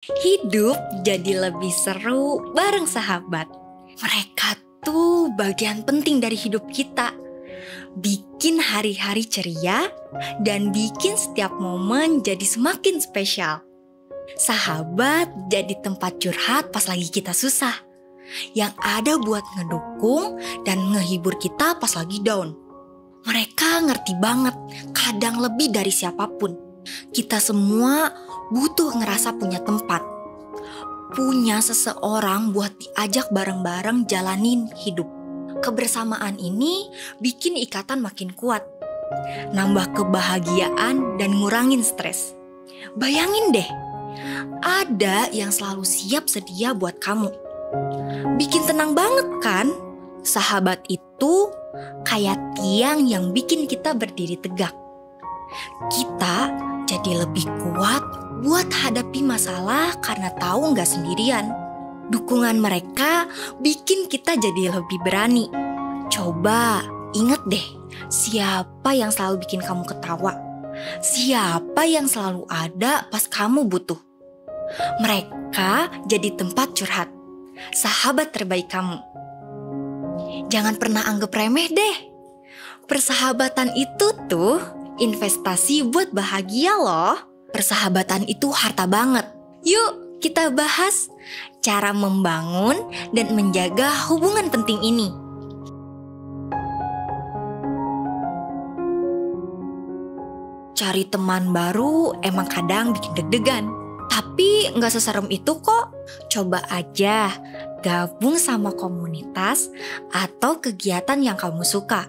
Hidup jadi lebih seru bareng sahabat. Mereka tuh bagian penting dari hidup kita. Bikin hari-hari ceria dan bikin setiap momen jadi semakin spesial. Sahabat jadi tempat curhat pas lagi kita susah, yang ada buat ngedukung dan ngehibur kita pas lagi down. Mereka ngerti banget, kadang lebih dari siapapun. Kita semua butuh ngerasa punya tempat, punya seseorang buat diajak bareng-bareng jalanin hidup. Kebersamaan ini bikin ikatan makin kuat, nambah kebahagiaan dan ngurangin stres. Bayangin deh, ada yang selalu siap sedia buat kamu. Bikin tenang banget kan? Sahabat itu kayak tiang yang bikin kita berdiri tegak. Kita jadi lebih kuat buat hadapi masalah karena tahu nggak sendirian. Dukungan mereka bikin kita jadi lebih berani. Coba inget deh, siapa yang selalu bikin kamu ketawa? Siapa yang selalu ada pas kamu butuh? Mereka jadi tempat curhat, sahabat terbaik kamu. Jangan pernah anggap remeh deh. Persahabatan itu tuh investasi buat bahagia loh. Persahabatan itu harta banget. Yuk kita bahas cara membangun dan menjaga hubungan penting ini. Cari teman baru emang kadang bikin deg-degan. Tapi gak seserem itu kok. Coba aja gabung sama komunitas atau kegiatan yang kamu suka.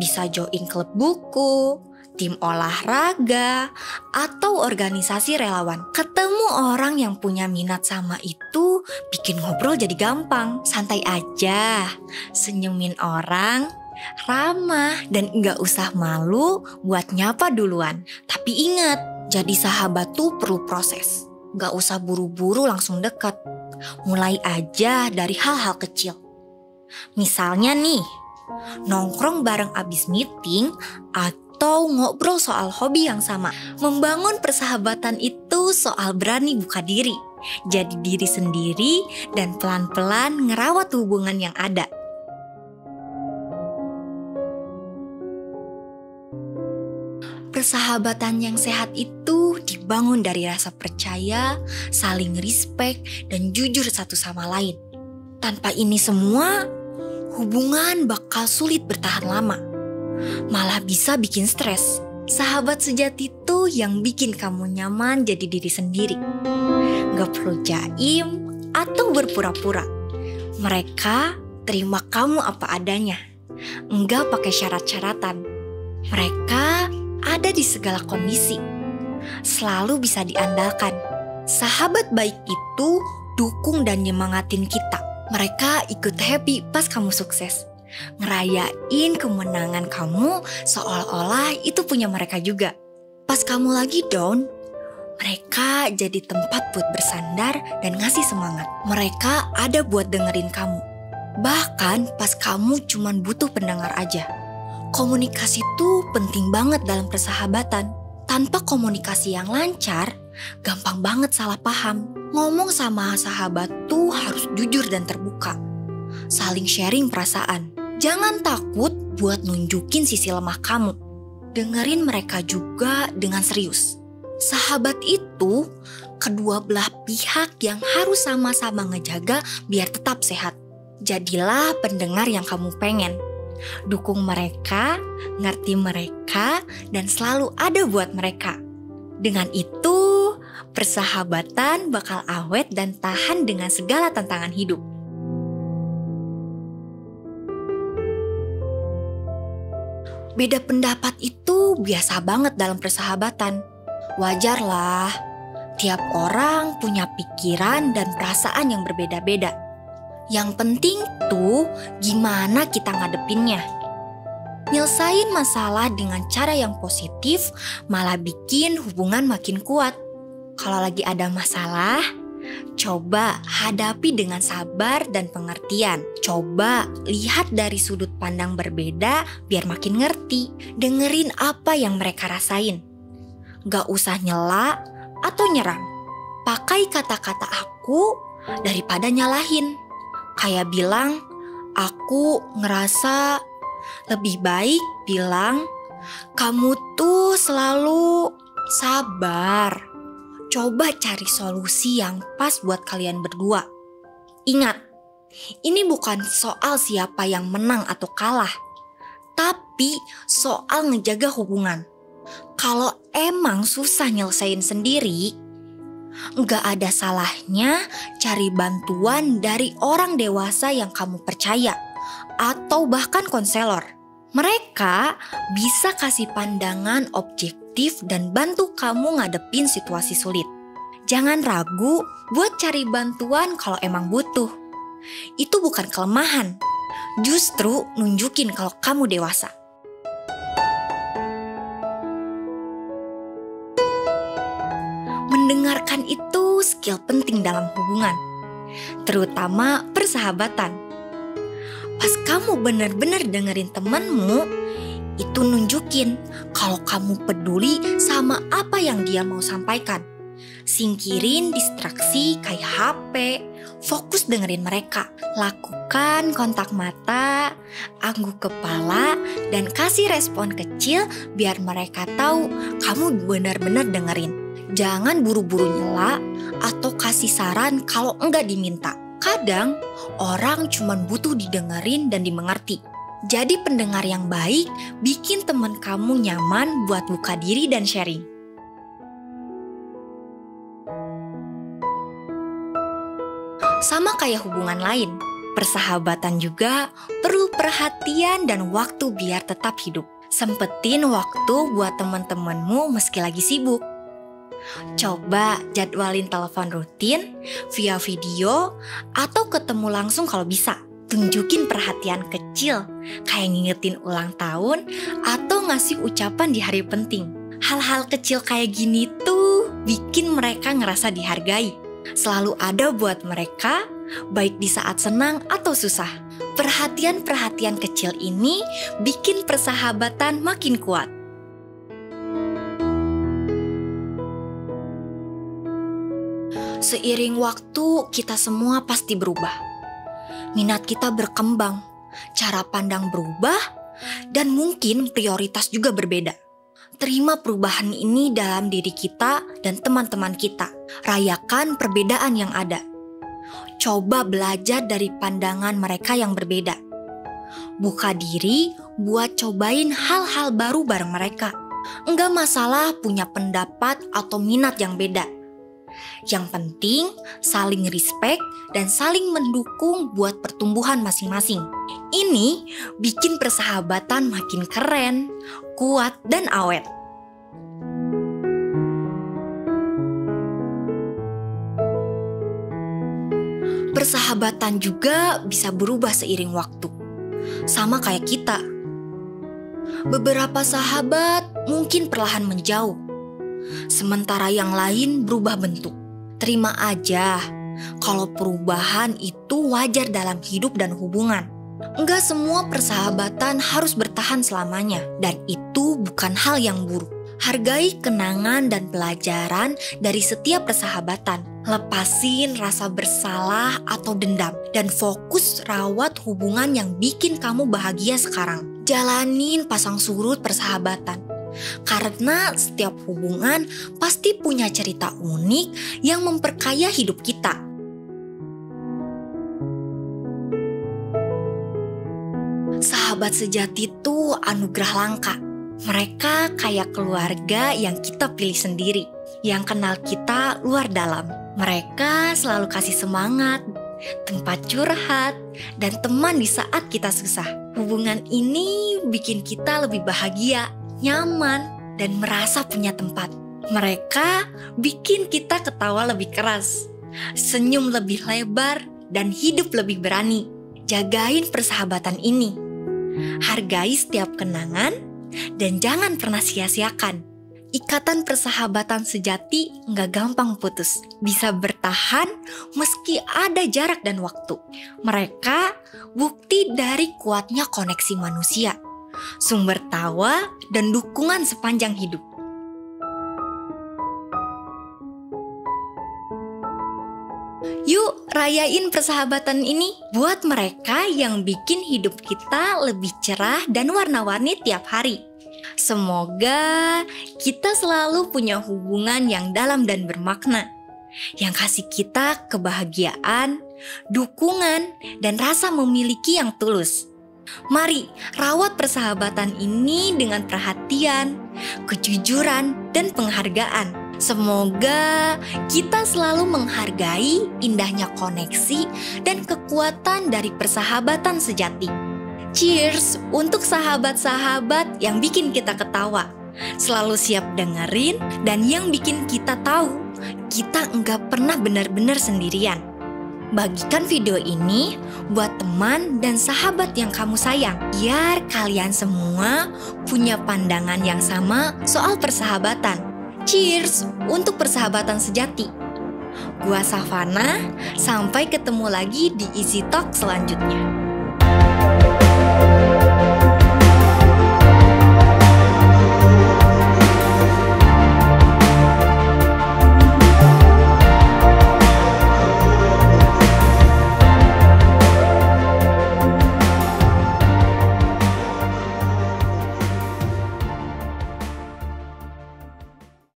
Bisa join klub buku, tim olahraga, atau organisasi relawan. Ketemu orang yang punya minat sama itu bikin ngobrol jadi gampang. Santai aja, senyumin orang, ramah, dan gak usah malu buat nyapa duluan. Tapi ingat, jadi sahabat tuh perlu proses. Gak usah buru-buru langsung deket. Mulai aja dari hal-hal kecil. Misalnya nih, nongkrong bareng abis meeting atau ngobrol soal hobi yang sama. Membangun persahabatan itu soal berani buka diri, jadi diri sendiri, dan pelan-pelan ngerawat hubungan yang ada. Persahabatan yang sehat itu dibangun dari rasa percaya, saling respect, dan jujur satu sama lain. Tanpa ini semua, hubungan bakal sulit bertahan lama. Malah bisa bikin stres. Sahabat sejati tuh yang bikin kamu nyaman jadi diri sendiri. Gak perlu jaim atau berpura-pura. Mereka terima kamu apa adanya. Enggak pakai syarat-syaratan. Mereka ada di segala kondisi. Selalu bisa diandalkan. Sahabat baik itu dukung dan nyemangatin kita. Mereka ikut happy pas kamu sukses. Ngerayain kemenangan kamu seolah-olah itu punya mereka juga. Pas kamu lagi down, mereka jadi tempat buat bersandar dan ngasih semangat. Mereka ada buat dengerin kamu. Bahkan pas kamu cuman butuh pendengar aja. Komunikasi tuh penting banget dalam persahabatan. Tanpa komunikasi yang lancar, gampang banget salah paham. Ngomong sama sahabat tuh harus jujur dan terbuka. Saling sharing perasaan. Jangan takut buat nunjukin sisi lemah kamu. Dengerin mereka juga dengan serius. Sahabat itu kedua belah pihak yang harus sama-sama ngejaga biar tetap sehat. Jadilah pendengar yang kamu pengen. Dukung mereka, ngerti mereka, dan selalu ada buat mereka. Dengan itu, persahabatan bakal awet dan tahan dengan segala tantangan hidup. Beda pendapat itu biasa banget dalam persahabatan. Wajar lah, tiap orang punya pikiran dan perasaan yang berbeda-beda. Yang penting tuh gimana kita ngadepinnya. Nyelesain masalah dengan cara yang positif malah bikin hubungan makin kuat. Kalau lagi ada masalah, coba hadapi dengan sabar dan pengertian. Coba lihat dari sudut pandang berbeda biar makin ngerti. Dengerin apa yang mereka rasain. Gak usah nyela atau nyerang. Pakai kata-kata aku daripada nyalahin. Kayak bilang, aku ngerasa. Lebih baik bilang, kamu tuh selalu sabar. Coba cari solusi yang pas buat kalian berdua. Ingat, ini bukan soal siapa yang menang atau kalah, tapi soal ngejaga hubungan. Kalau emang susah nyelesain sendiri, nggak ada salahnya cari bantuan dari orang dewasa yang kamu percaya atau bahkan konselor. Mereka bisa kasih pandangan objektif dan bantu kamu ngadepin situasi sulit. Jangan ragu buat cari bantuan kalau emang butuh. Itu bukan kelemahan, justru nunjukin kalau kamu dewasa. Mendengarkan itu skill penting dalam hubungan, terutama persahabatan. Pas kamu benar-benar dengerin temanmu, itu nunjukin kalau kamu peduli sama apa yang dia mau sampaikan. Singkirin distraksi kayak HP, fokus dengerin mereka. Lakukan kontak mata, angguk kepala, dan kasih respon kecil biar mereka tahu kamu benar-benar dengerin. Jangan buru-buru nyela atau kasih saran kalau enggak diminta. Kadang orang cuma butuh didengerin dan dimengerti. Jadi pendengar yang baik bikin teman kamu nyaman buat buka diri dan sharing. Sama kayak hubungan lain, persahabatan juga perlu perhatian dan waktu biar tetap hidup. Sempetin waktu buat teman-temanmu meski lagi sibuk. Coba jadwalin telepon rutin, via video, atau ketemu langsung kalau bisa. Tunjukin perhatian kecil, kayak ngingetin ulang tahun atau ngasih ucapan di hari penting. Hal-hal kecil kayak gini tuh bikin mereka ngerasa dihargai. Selalu ada buat mereka, baik di saat senang atau susah. Perhatian-perhatian kecil ini bikin persahabatan makin kuat. Seiring waktu, kita semua pasti berubah. Minat kita berkembang, cara pandang berubah, dan mungkin prioritas juga berbeda. Terima perubahan ini dalam diri kita dan teman-teman kita. Rayakan perbedaan yang ada. Coba belajar dari pandangan mereka yang berbeda. Buka diri buat cobain hal-hal baru bareng mereka. Enggak masalah punya pendapat atau minat yang beda. Yang penting saling respect dan saling mendukung buat pertumbuhan masing-masing. Ini bikin persahabatan makin keren, kuat, dan awet. Persahabatan juga bisa berubah seiring waktu. Sama kayak kita. Beberapa sahabat mungkin perlahan menjauh, sementara yang lain berubah bentuk. Terima aja kalau perubahan itu wajar dalam hidup dan hubungan. Enggak semua persahabatan harus bertahan selamanya, dan itu bukan hal yang buruk. Hargai kenangan dan pelajaran dari setiap persahabatan. Lepasin rasa bersalah atau dendam, dan fokus rawat hubungan yang bikin kamu bahagia sekarang. Jalanin pasang surut persahabatan. Karena setiap hubungan pasti punya cerita unik yang memperkaya hidup kita. Sahabat sejati itu anugerah langka. Mereka kayak keluarga yang kita pilih sendiri, yang kenal kita luar dalam. Mereka selalu kasih semangat, tempat curhat, dan teman di saat kita susah. Hubungan ini bikin kita lebih bahagia, nyaman, dan merasa punya tempat. Mereka bikin kita ketawa lebih keras, senyum lebih lebar, dan hidup lebih berani. Jagain persahabatan ini. Hargai setiap kenangan, dan jangan pernah sia-siakan. Ikatan persahabatan sejati nggak gampang putus. Bisa bertahan meski ada jarak dan waktu. Mereka bukti dari kuatnya koneksi manusia, sumber tawa, dan dukungan sepanjang hidup. Yuk rayain persahabatan ini buat mereka yang bikin hidup kita lebih cerah dan warna-warni tiap hari. Semoga kita selalu punya hubungan yang dalam dan bermakna, yang kasih kita kebahagiaan, dukungan, dan rasa memiliki yang tulus. Mari rawat persahabatan ini dengan perhatian, kejujuran, dan penghargaan. Semoga kita selalu menghargai indahnya koneksi dan kekuatan dari persahabatan sejati. Cheers untuk sahabat-sahabat yang bikin kita ketawa, selalu siap dengerin, dan yang bikin kita tahu kita enggak pernah benar-benar sendirian. Bagikan video ini buat teman dan sahabat yang kamu sayang, biar kalian semua punya pandangan yang sama soal persahabatan. Cheers untuk persahabatan sejati. Gua Savana, sampai ketemu lagi di Easy Talk selanjutnya.